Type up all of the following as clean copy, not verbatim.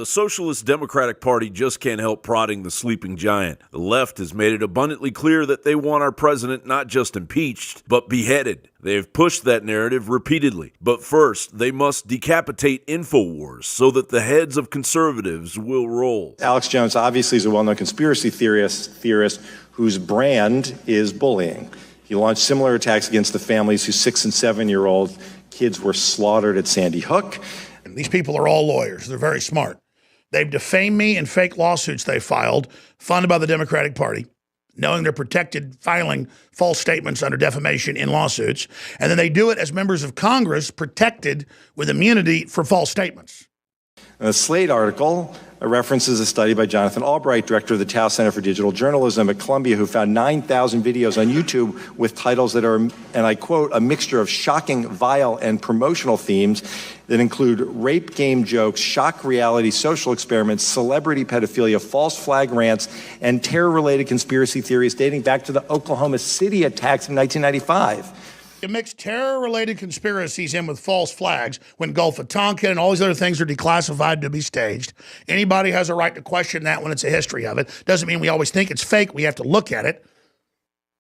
The Socialist Democratic Party just can't help prodding the sleeping giant. The left has made it abundantly clear that they want our president not just impeached, but beheaded. They have pushed that narrative repeatedly. But first, they must decapitate InfoWars so that the heads of conservatives will roll. Alex Jones obviously is a well-known conspiracy theorist whose brand is bullying. He launched similar attacks against the families whose 6- and 7-year-old kids were slaughtered at Sandy Hook. These people are all lawyers. They're very smart. They've defamed me in fake lawsuits they filed, funded by the Democratic Party, knowing they're protected filing false statements under defamation in lawsuits. And then they do it as members of Congress protected with immunity for false statements. The Slate article references a study by Jonathan Albright, director of the Tao Center for Digital Journalism at Columbia, who found 9,000 videos on YouTube with titles that are, and I quote, a mixture of shocking, vile, and promotional themes that include rape game jokes, shock reality, social experiments, celebrity pedophilia, false flag rants, and terror-related conspiracy theories dating back to the Oklahoma City attacks in 1995. You mix terror-related conspiracies in with false flags when Gulf of Tonkin and all these other things are declassified to be staged. Anybody has a right to question that when it's a history of it. Doesn't mean we always think it's fake. We have to look at it.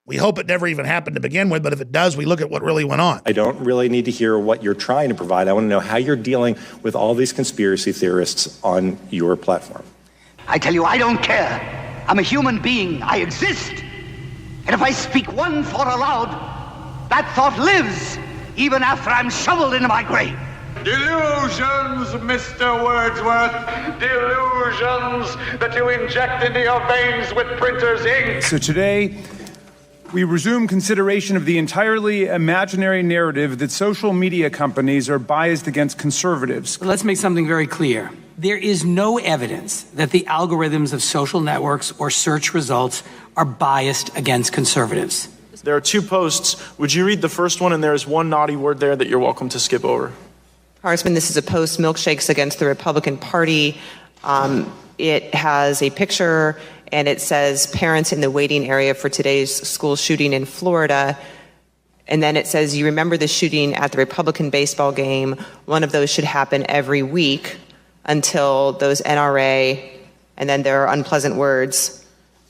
We hope it never even happened to begin with, but if it does, we look at what really went on. I don't really need to hear what you're trying to provide. I want to know how you're dealing with all these conspiracy theorists on your platform. I tell you, I don't care. I'm a human being. I exist. And if I speak one thought aloud, that thought lives, even after I'm shoveled into my grave. Delusions, Mr. Wordsworth. Delusions that you inject into your veins with printer's ink. So today, we resume consideration of the entirely imaginary narrative that social media companies are biased against conservatives. Let's make something very clear. There is no evidence that the algorithms of social networks or search results are biased against conservatives. There are 2 posts. Would you read the first one? And there is one naughty word there that you're welcome to skip over. Congressman, this is a post, Milkshakes Against the Republican Party. It has a picture and it says parents in the waiting area for today's school shooting in Florida. And then it says, you remember the shooting at the Republican baseball game. One of those should happen every week until those NRA, and then there are unpleasant words.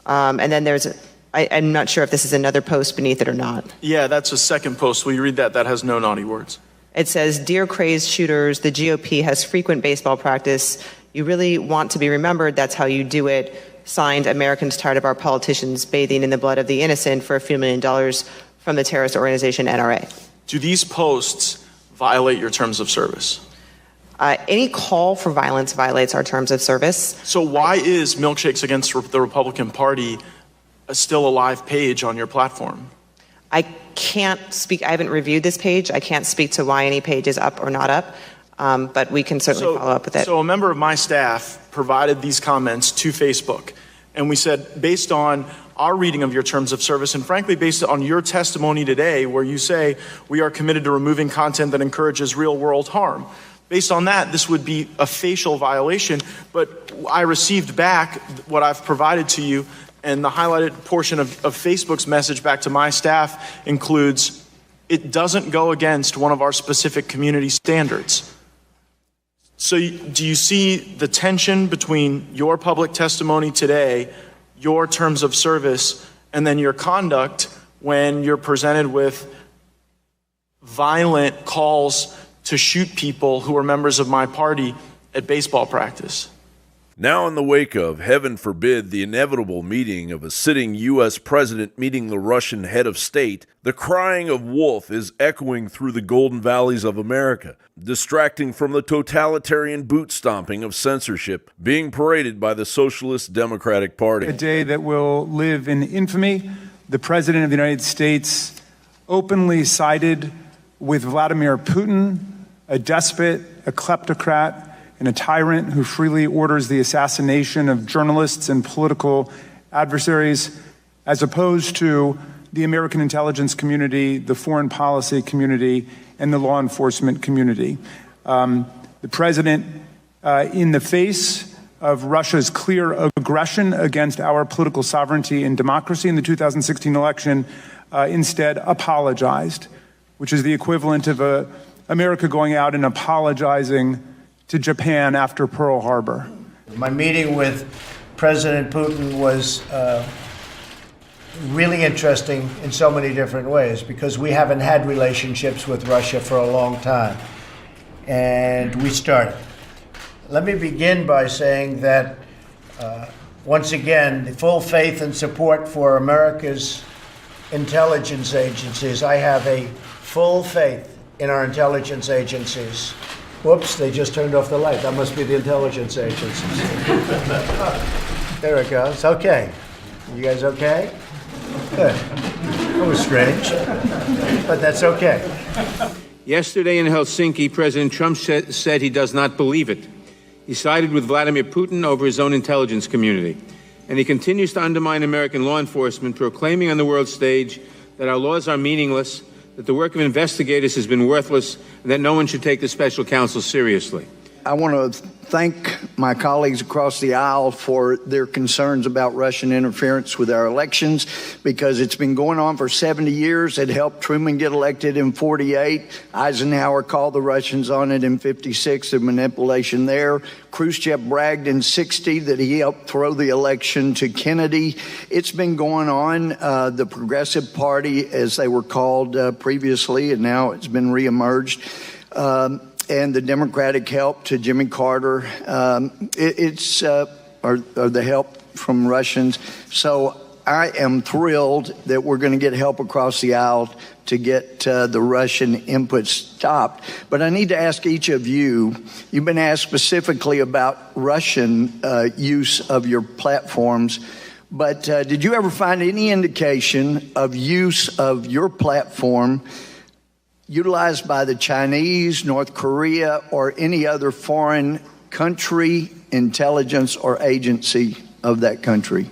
And then I'm not sure if this is another post beneath it or not. Yeah, that's a second post. Will you read that? That has no naughty words. It says, dear crazed shooters, the GOP has frequent baseball practice. You really want to be remembered. That's how you do it. Signed, Americans tired of our politicians bathing in the blood of the innocent for a few $1 million from the terrorist organization NRA. Do these posts violate your terms of service? Any call for violence violates our terms of service. So why is Milkshakes Against the Republican Party still a live page on your platform? I can't speak. I haven't reviewed this page. I can't speak to why any page is up or not up, but we can certainly follow up with it. So a member of my staff provided these comments to Facebook, and we said, based on our reading of your terms of service, and frankly, based on your testimony today, where you say we are committed to removing content that encourages real-world harm, based on that, this would be a facial violation. But I received back what I've provided to you, and the highlighted portion of Facebook's message back to my staff includes, it doesn't go against one of our specific community standards. So do you see the tension between your public testimony today, your terms of service, and then your conduct when you're presented with violent calls to shoot people who are members of my party at baseball practice? Now in the wake of, heaven forbid, the inevitable meeting of a sitting U.S. president meeting the Russian head of state, the crying of wolf is echoing through the golden valleys of America, distracting from the totalitarian boot-stomping of censorship being paraded by the Socialist Democratic Party. A day that will live in infamy. The President of the United States openly sided with Vladimir Putin, a despot, a kleptocrat, and a tyrant who freely orders the assassination of journalists and political adversaries, as opposed to the American intelligence community, the foreign policy community, and the law enforcement community. The president, in the face of Russia's clear aggression against our political sovereignty and democracy in the 2016 election, instead apologized, which is the equivalent of America going out and apologizing to Japan after Pearl Harbor. My meeting with President Putin was really interesting in so many different ways because we haven't had relationships with Russia for a long time. And we started. Let me begin by saying that, once again, the full faith and support for America's intelligence agencies. I have a full faith in our intelligence agencies. Whoops, they just turned off the light. That must be the intelligence agencies. There it goes. Okay. You guys okay? Good. That was strange, but that's okay. Yesterday in Helsinki, President Trump said he does not believe it. He sided with Vladimir Putin over his own intelligence community. And he continues to undermine American law enforcement, proclaiming on the world stage that our laws are meaningless, that the work of investigators has been worthless, and that no one should take the special counsel seriously. I want to thank my colleagues across the aisle for their concerns about Russian interference with our elections, because it's been going on for 70 years. It helped Truman get elected in 48. Eisenhower called the Russians on it in 56, the manipulation there. Khrushchev bragged in 60 that he helped throw the election to Kennedy. It's been going on. The Progressive Party, as they were called previously, and now it's been reemerged. And the Democratic help to Jimmy Carter, or the help from Russians. So I am thrilled that we're going to get help across the aisle to get the Russian input stopped. But I need to ask each of you, you've been asked specifically about Russian use of your platforms, but did you ever find any indication of use of your platform utilized by the Chinese, North Korea, or any other foreign country, intelligence, or agency of that country?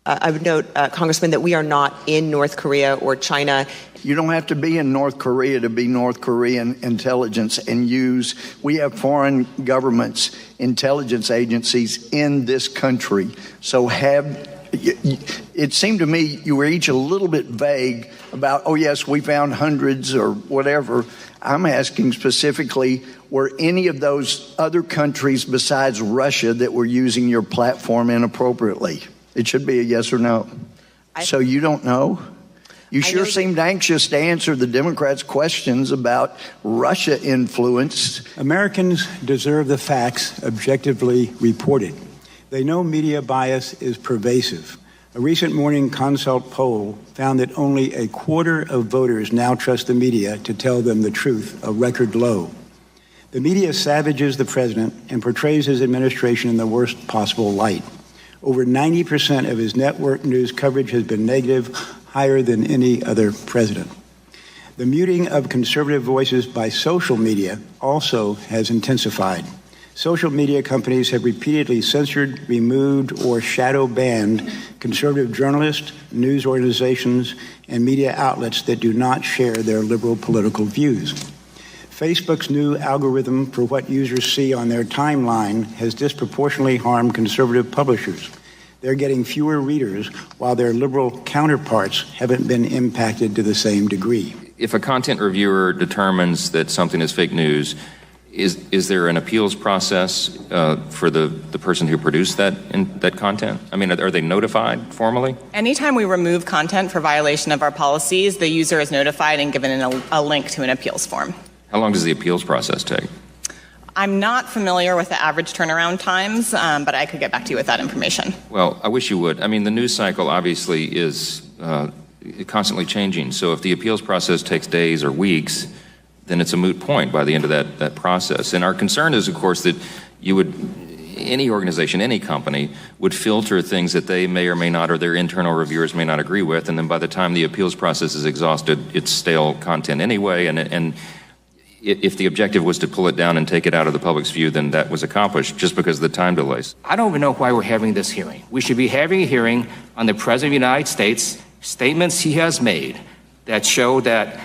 I would note, Congressman, that we are not in North Korea or China. You don't have to be in North Korea to be North Korean intelligence and use. We have foreign governments, intelligence agencies in this country. So it seemed to me you were each a little bit vague about, oh, yes, we found hundreds or whatever. I'm asking specifically, were any of those other countries besides Russia that were using your platform inappropriately? It should be a yes or no. So you don't know? You sure seemed anxious to answer the Democrats' questions about Russia influence. Americans deserve the facts objectively reported. They know media bias is pervasive. A recent Morning Consult poll found that only a quarter of voters now trust the media to tell them the truth, a record low. The media savages the president and portrays his administration in the worst possible light. Over 90% of his network news coverage has been negative, higher than any other president. The muting of conservative voices by social media also has intensified. Social media companies have repeatedly censored, removed, or shadow banned conservative journalists, news organizations, and media outlets that do not share their liberal political views. Facebook's new algorithm for what users see on their timeline has disproportionately harmed conservative publishers. They're getting fewer readers, while their liberal counterparts haven't been impacted to the same degree. If a content reviewer determines that something is fake news, is there an appeals process for the person who produced that content? I mean, are they notified formally? Anytime we remove content for violation of our policies, the user is notified and given a link to an appeals form. How long does the appeals process take? I'm not familiar with the average turnaround times, but I could get back to you with that information. Well, I wish you would. I mean, the news cycle obviously is constantly changing. So if the appeals process takes days or weeks, then it's a moot point by the end of that process. And our concern is, of course, that any organization, any company, would filter things that they may or may not, or their internal reviewers may not agree with, and then by the time the appeals process is exhausted, it's stale content anyway, and if the objective was to pull it down and take it out of the public's view, then that was accomplished just because of the time delays. I don't even know why we're having this hearing. We should be having a hearing on the President of the United States, statements he has made that show that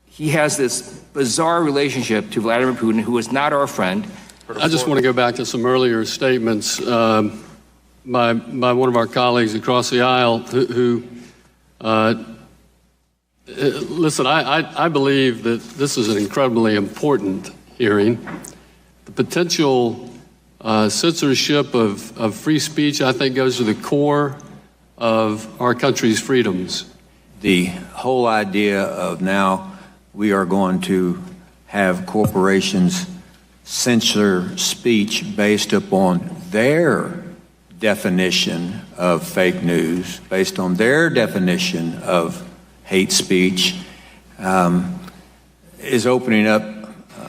he has this bizarre relationship to Vladimir Putin, who is not our friend. I just want to go back to some earlier statements by one of our colleagues across the aisle who listen, I believe that this is an incredibly important hearing. The potential Censorship of free speech, I think, goes to the core of our country's freedoms. The whole idea of now we are going to have corporations censor speech based upon their definition of fake news, based on their definition of hate speech, is opening up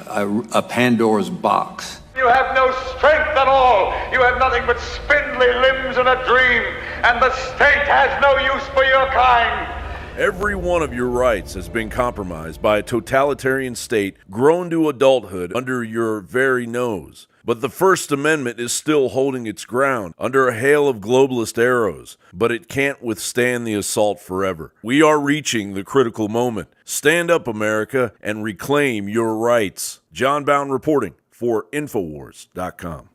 a Pandora's box. You have no strength at all. You have nothing but spindly limbs and a dream, and the state has no use for your kind. Every one of your rights has been compromised by a totalitarian state grown to adulthood under your very nose. But the First Amendment is still holding its ground under a hail of globalist arrows, but it can't withstand the assault forever. We are reaching the critical moment. Stand up, America, and reclaim your rights. John Bound reporting for Infowars.com.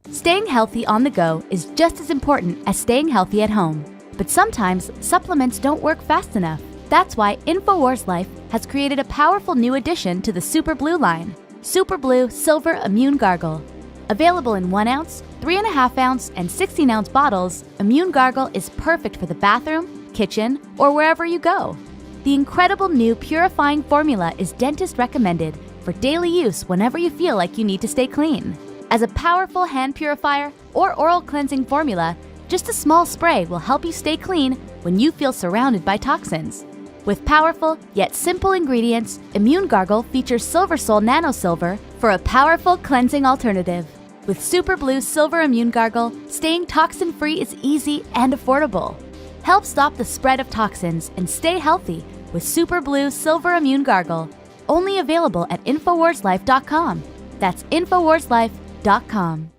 Staying healthy on the go is just as important as staying healthy at home. But sometimes supplements don't work fast enough. That's why InfoWars Life has created a powerful new addition to the Super Blue line, Super Blue Silver Immune Gargle. Available in 1 ounce, 3.5 ounce, and 16 ounce bottles, Immune Gargle is perfect for the bathroom, kitchen, or wherever you go. The incredible new purifying formula is dentist recommended for daily use whenever you feel like you need to stay clean. As a powerful hand purifier or oral cleansing formula, just a small spray will help you stay clean when you feel surrounded by toxins. With powerful yet simple ingredients, Immune Gargle features Silver Sol Nano Silver for a powerful cleansing alternative. With Super Blue Silver Immune Gargle, staying toxin-free is easy and affordable. Help stop the spread of toxins and stay healthy with Super Blue Silver Immune Gargle. Only available at InfoWarsLife.com. That's InfoWarsLife.com.